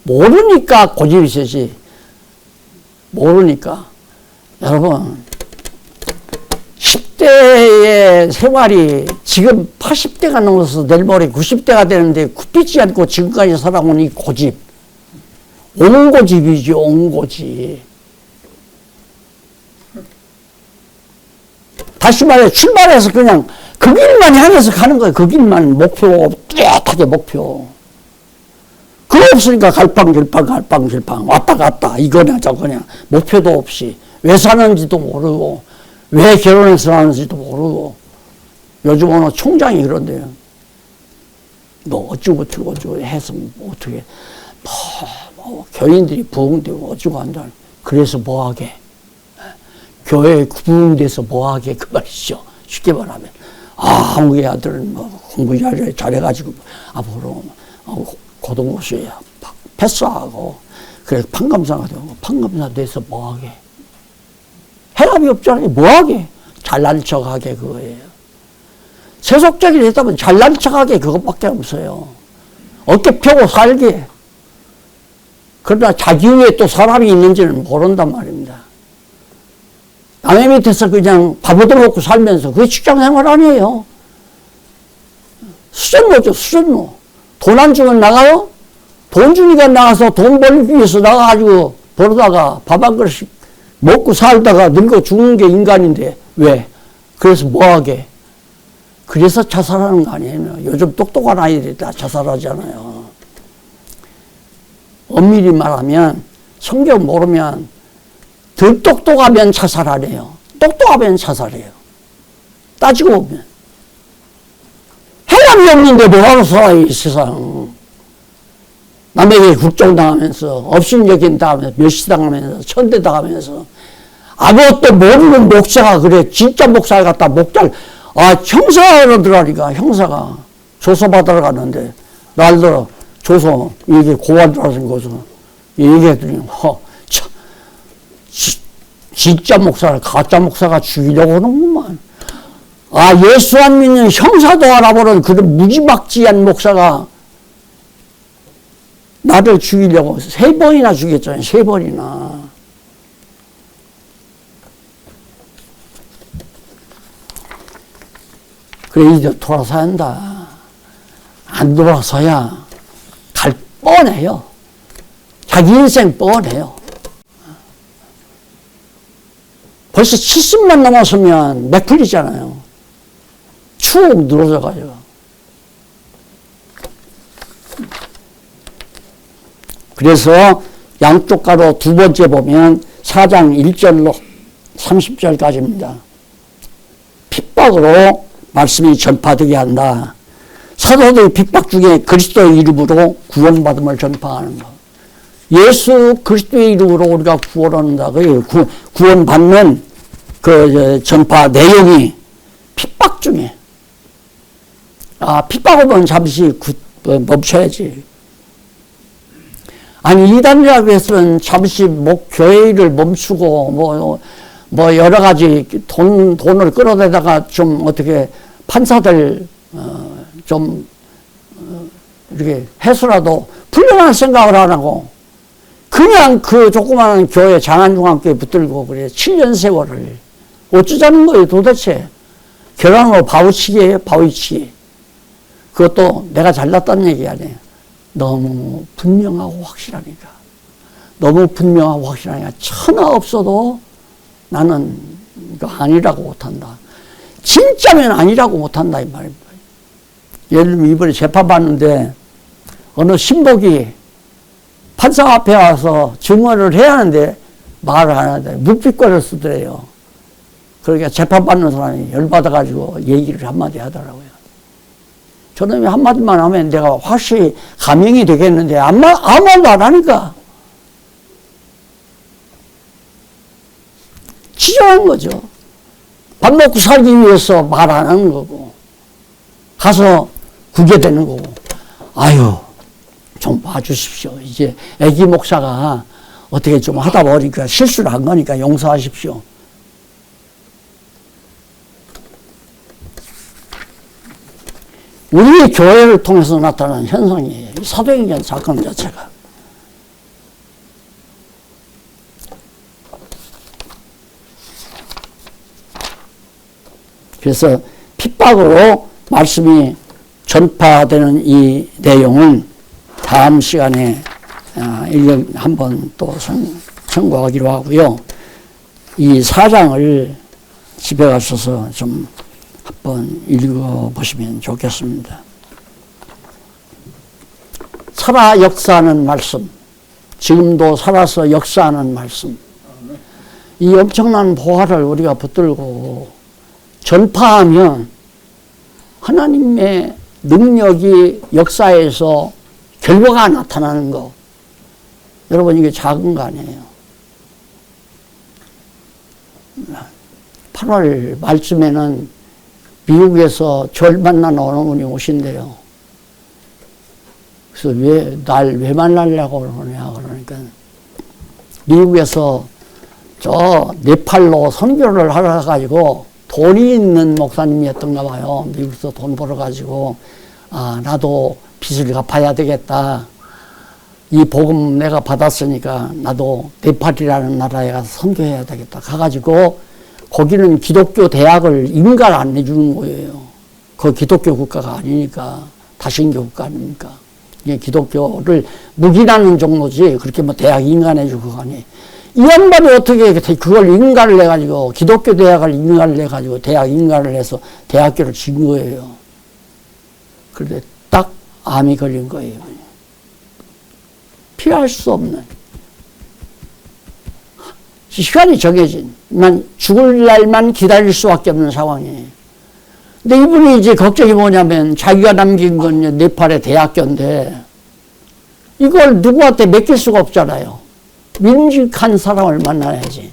모르니까 고집이 세지. 모르니까. 여러분 10대의 생활이 지금 80대가 넘어서 내일 모레 90대가 되는데 굽히지 않고 지금까지 살아온 이 고집. 옹고집이죠. 옹고집. 다시 말해 출발해서 그냥 그 길만 향해서 가는 거예요. 그 길만 목표, 뚜렷하게 목표. 그거 없으니까 갈팡질팡 왔다 갔다 이거냐 저거냐 목표도 없이 왜 사는지도 모르고 왜 결혼해서 사는지도 모르고 요즘 어느 총장이 그런데요. 뭐 어쩌고 해서 어떻게 교인들이 부흥되고 어쩌고 한다. 그래서 뭐하게 교회에 부흥돼서 뭐하게 그 말이죠. 쉽게 말하면 우리 아들은 뭐 공부 잘해가지고 앞으로 고등고시에 패스하고 그래 판검사가 되고 판검사 돼서 뭐하게 해답이 없잖아요. 뭐하게 잘난 척하게 그거예요. 세속적인 대답은 잘난 척하게 그것밖에 없어요. 어깨 펴고 살게. 그러나 자기 위에 또 사람이 있는지는 모른단 말입니다. 남의 밑에서 그냥 밥 얻어먹고 살면서 그게 직장생활 아니에요. 수전노죠. 수전노. 돈 안 주면 나가요? 돈 주니까 나가서 돈 벌기 위해서 나가가지고 벌어다가 밥 한 그릇씩 먹고 살다가 늙어 죽는 게 인간인데 왜? 그래서 뭐하게? 그래서 자살하는 거 아니에요. 요즘 똑똑한 아이들이 다 자살하잖아요. 엄밀히 말하면 성경 모르면 덜 똑똑하면 자살하래요. 똑똑하면 자살해요. 따지고 보면. 해답이 없는데 뭐하러 살아 이 세상. 남에게 국정당하면서 업신여긴 당하면서 멸시당하면서 천대당하면서 아무것도 모르는 목사가 그래. 진짜 목사를 갖다 목자를 형사가 그러더라니까. 형사가 조서받으러 갔는데 날들어 조서 이게 고관들어진 거죠. 얘기했더니 진짜 목사를 가짜 목사가 죽이려고 하는구만. 예수 안 믿는 형사도 알아보는 그런 무지막지한 목사가 나를 죽이려고 3번이나 죽였잖아요. 3번이나. 그래 이제 돌아서야 한다. 안 돌아서야 갈 뻔해요. 자기 인생 뻔해요. 벌써 70만 넘었으면 맥풀리잖아요. 추억 늘어져가지고. 그래서 양쪽 가로 두 번째 보면 4장 1절로 30절까지입니다. 핍박으로 말씀이 전파되게 한다. 사도들의 핍박 중에 그리스도의 이름으로 구원받음을 전파하는 것. 예수 그리스도의 이름으로 우리가 구원한다. 구원받는 그 전파 내용이 핍박 중에. 핍박을 잠시 멈춰야지. 이단이라고 해서는 잠시 교회를 멈추고 뭐 여러 가지 돈을 끌어내다가 좀 어떻게 판사들 좀 이렇게 해서라도 풀려날 생각을 안 하고 그냥 그 조그마한 교회 장안중앙교회 붙들고 그래 7년 세월을 어쩌자는 거예요 도대체. 결혼으로 바위치기예요. 바위치기. 그것도 내가 잘났다는 얘기 아니에요. 너무 분명하고 확실하니까. 너무 분명하고 확실하니까 천하 없어도 나는 이거 아니라고 못한다. 진짜면 아니라고 못한다 이 말입니다. 예를 들면 이번에 재판받는데 어느 신복이 판사 앞에 와서 증언을 해야 하는데 말을 안 하는데 묵비권을 쓰더래요. 그러니까 재판받는 사람이 열받아가지고 얘기를 한마디 하더라고요. 저놈이 한마디만 하면 내가 확실히 감형이 되겠는데 아무 말도 안 하니까 치졸한 거죠. 밥 먹고 살기 위해서 말 안 하는 거고 가서 구제되는 거고. 아유 좀 봐주십시오. 이제 애기 목사가 어떻게 좀 하다 보니까 실수를 한 거니까 용서하십시오. 우리 교회를 통해서 나타나는 현상이에요. 사도행전 사건 자체가. 그래서 핍박으로 말씀이 전파되는 이 내용은 다음 시간에 한번 또 청구하기로 하고요. 이 4장을 집에 가셔서 좀 한번 읽어보시면 좋겠습니다. 살아 역사하는 말씀, 지금도 살아서 역사하는 말씀, 이 엄청난 보화를 우리가 붙들고 전파하면 하나님의 능력이 역사에서 결과가 나타나는 거. 여러분 이게 작은 거 아니에요. 8월 말쯤에는 미국에서 절 만나러 오는 분이 오신대요. 그래서 날 왜 만나려고 그러냐 그러니까 미국에서 저 네팔로 선교를 하러 가지고 돈이 있는 목사님이었던가 봐요. 미국에서 돈 벌어가지고 나도 빚을 갚아야 되겠다. 이 복음 내가 받았으니까 나도 네팔이라는 나라에 가서 선교해야 되겠다. 가가지고 거기는 기독교 대학을 인가를 안 해주는 거예요. 그 기독교 국가가 아니니까 다신교 국가 아닙니까? 이게 기독교를 묵인하는 정도지 그렇게 뭐 대학 인가해주고 그거 아니에요. 이 양반이 어떻게 그걸 인가를 해가지고 기독교 대학을 인가를 해가지고 대학 인가를 해서 대학교를 진 거예요. 그런데 딱 암이 걸린 거예요. 피할 수 없는 시간이 정해진 난 죽을 날만 기다릴 수밖에 없는 상황이에요. 근데 이분이 이제 걱정이 뭐냐면 자기가 남긴 건 네팔의 대학교인데 이걸 누구한테 맡길 수가 없잖아요. 민직한 사람을 만나야지.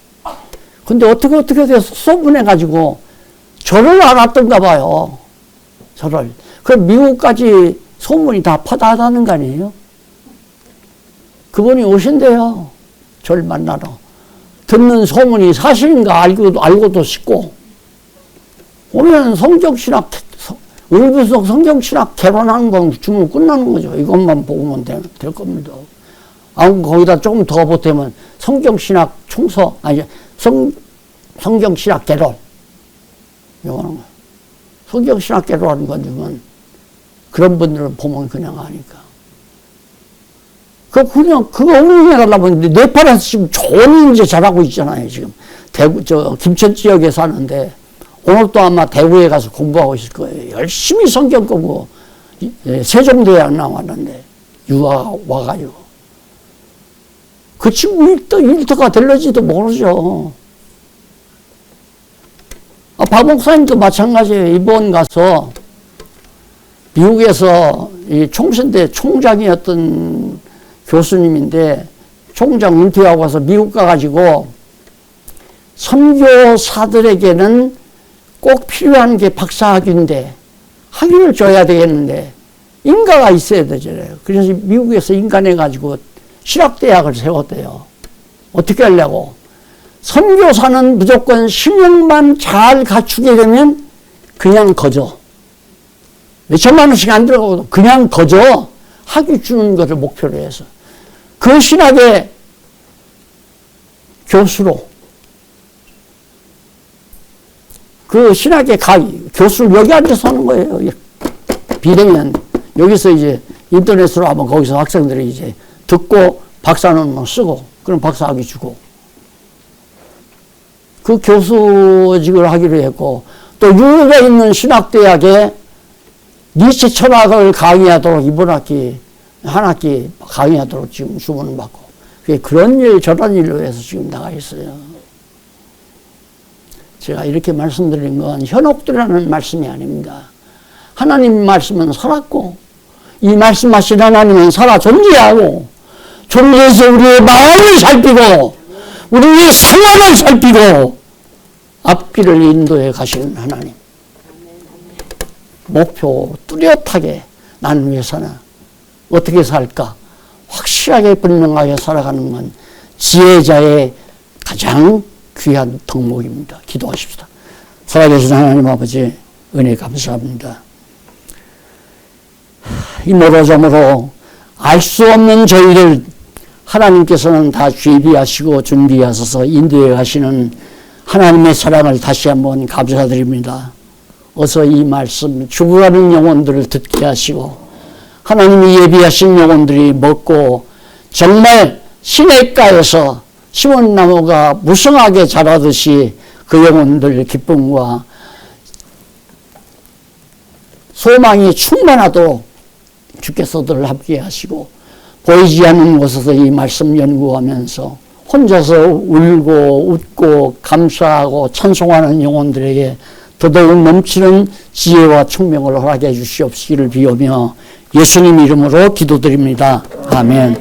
근데 어떻게 돼서 소문해가지고 저를 알았던가 봐요. 저를. 그럼 미국까지 소문이 다 퍼다다는 거 아니에요? 그분이 오신대요. 저를 만나러. 듣는 소문이 사실인가 알고도 싶고 오면 성경신학 을부석 성경신학 개론하는 건 주문 끝나는 거죠. 이것만 보면 될 겁니다. 거기다 조금 더 보태면 성경신학 총서 성경신학 개론 이거는 성경신학 개론하는 건 그런 분들은 보면 그냥 아니까. 그거 응용해달라고 했는데, 네팔에서 지금 좋은 이제 잘하고 있잖아요, 지금. 대구, 김천 지역에 사는데, 오늘 또 아마 대구에 가서 공부하고 있을 거예요. 열심히 성경 공부, 세종대학 나왔는데, 유학 와가지고. 그 친구 일터가 될런지도 모르죠. 박 목사님도 마찬가지예요. 이번 가서, 미국에서 이 총선대 총장이었던 교수님인데 총장 은퇴하고 와서 미국 가가지고 선교사들에게는 꼭 필요한 게 박사학위인데 학위를 줘야 되겠는데 인가가 있어야 되잖아요. 그래서 미국에서 인가내가지고 신학대학을 세웠대요. 어떻게 하려고? 선교사는 무조건 신용만 잘 갖추게 되면 그냥 거저. 몇천만 원씩 안 들어가고 그냥 거저 학위 주는 것을 목표로 해서 그 신학의 교수로 그 신학의 교수를 여기 앉아서 하는 거예요. 비대면 여기서 이제 인터넷으로 하면 거기서 학생들이 이제 듣고 박사논문 쓰고 그럼 박사학위 주고. 그 교수직을 하기로 했고, 또 유럽에 있는 신학대학에 니체 철학을 강의하도록 이번 학기, 한 학기 강의하도록 지금 주문을 받고, 그런 일, 저런 일로 해서 지금 나가 있어요. 제가 이렇게 말씀드린 건 현혹되라는 말씀이 아닙니다. 하나님 말씀은 살았고, 이 말씀하신 하나님은 살아 존재하고, 존재해서 우리의 마음을 살피고, 우리의 생활을 살피고, 앞길을 인도해 가시는 하나님. 목표 뚜렷하게 나는 왜 사나? 어떻게 살까? 확실하게 분명하게 살아가는 건 지혜자의 가장 귀한 덕목입니다. 기도하십시다. 살아계신 하나님 아버지, 은혜 감사합니다. 이 모로점으로 알 수 없는 저희를 하나님께서는 다 준비하시고 준비하셔서 인도해 가시는 하나님의 사랑을 다시 한번 감사드립니다. 어서 이 말씀, 죽어가는 영혼들을 듣게 하시고 하나님이 예비하신 영혼들이 먹고 정말 시냇가에서 시몬나무가 무성하게 자라듯이 그 영혼들 기쁨과 소망이 충만하도록 주께서들 함께 하시고 보이지 않는 곳에서 이 말씀 연구하면서 혼자서 울고 웃고 감사하고 찬송하는 영혼들에게 더더욱 넘치는 지혜와 총명을 허락해 주시옵시기를 비우며 예수님 이름으로 기도드립니다. 아멘.